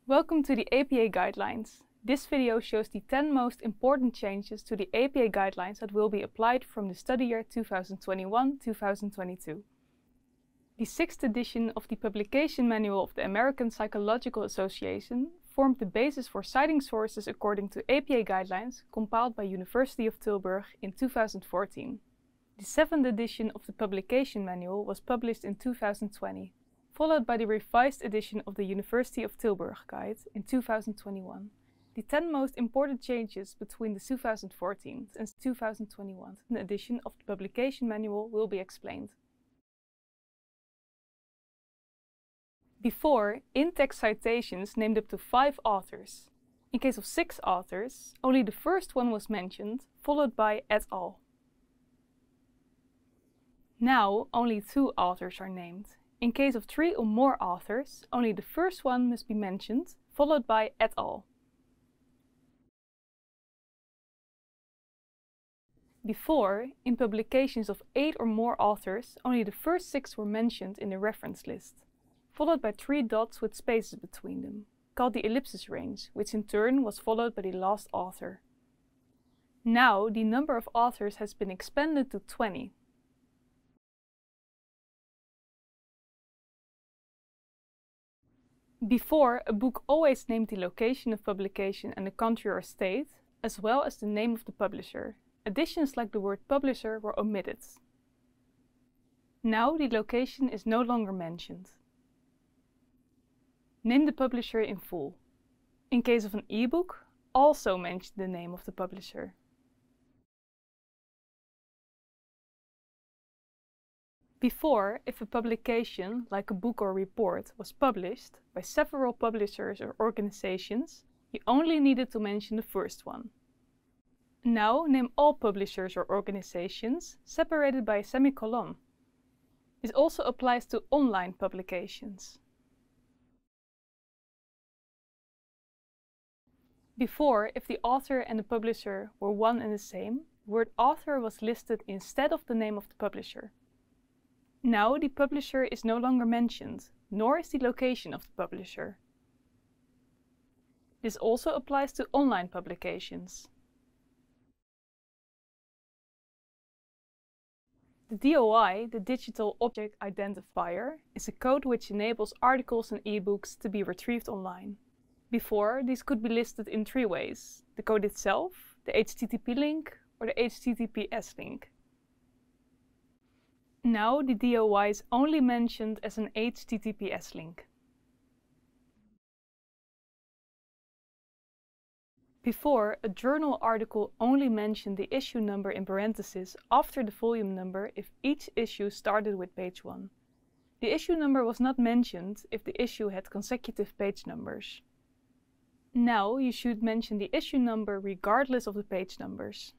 Welcome to the APA guidelines. This video shows the 10 most important changes to the APA guidelines that will be applied from the study year 2021-2022. The 6th edition of the Publication Manual of the American Psychological Association formed the basis for citing sources according to APA guidelines compiled by University of Tilburg in 2014. The 7th edition of the Publication Manual was published in 2020, followed by the revised edition of the University of Tilburg Guide in 2021. The 10 most important changes between the 2014 and 2021 edition of the Publication Manual will be explained. Before, in-text citations named up to 5 authors. In case of 6 authors, only the first one was mentioned, followed by et al. Now, only 2 authors are named. In case of 3 or more authors, only the first one must be mentioned, followed by et al. Before, in publications of 8 or more authors, only the first 6 were mentioned in the reference list, followed by 3 dots with spaces between them, called the ellipsis range, which in turn was followed by the last author. Now, the number of authors has been expanded to 20. Before, a book always named the location of publication and the country or state, as well as the name of the publisher. Additions like the word publisher were omitted. Now the location is no longer mentioned. Name the publisher in full. In case of an e-book, also mention the name of the publisher. Before, if a publication, like a book or report, was published by several publishers or organizations, you only needed to mention the first one. Now name all publishers or organizations, separated by a semicolon. This also applies to online publications. Before, if the author and the publisher were one and the same, the word author was listed instead of the name of the publisher. Now the publisher is no longer mentioned, nor is the location of the publisher. This also applies to online publications. The DOI, the Digital Object Identifier, is a code which enables articles and ebooks to be retrieved online. Before, these could be listed in 3 ways: the code itself, the HTTP link, or the HTTPS link. Now the DOI is only mentioned as an HTTPS link. Before, a journal article only mentioned the issue number in parentheses after the volume number if each issue started with page 1. The issue number was not mentioned if the issue had consecutive page numbers. Now you should mention the issue number regardless of the page numbers.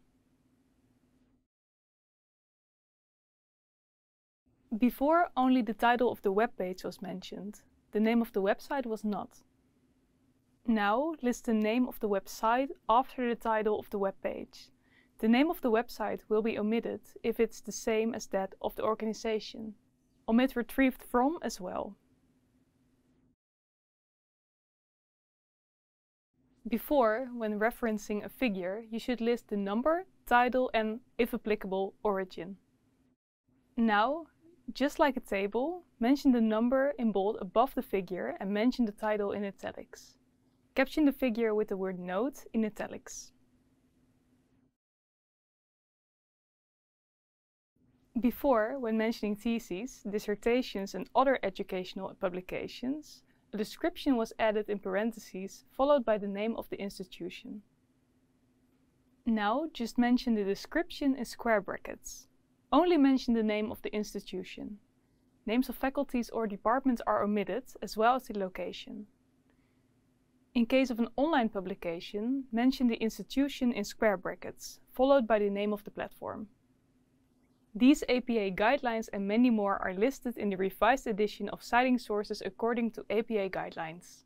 Before, only the title of the web page was mentioned. The name of the website was not. Now, list the name of the website after the title of the web page. The name of the website will be omitted if it's the same as that of the organization. Omit retrieved from as well. Before, when referencing a figure, you should list the number, title and, if applicable, origin. Now, just like a table, mention the number in bold above the figure and mention the title in italics. Caption the figure with the word note in italics. Before, when mentioning theses, dissertations and other educational publications, a description was added in parentheses followed by the name of the institution. Now just mention the description in square brackets. Only mention the name of the institution. Names of faculties or departments are omitted, as well as the location. In case of an online publication, mention the institution in square brackets, followed by the name of the platform. These APA guidelines and many more are listed in the revised edition of Citing Sources according to APA guidelines.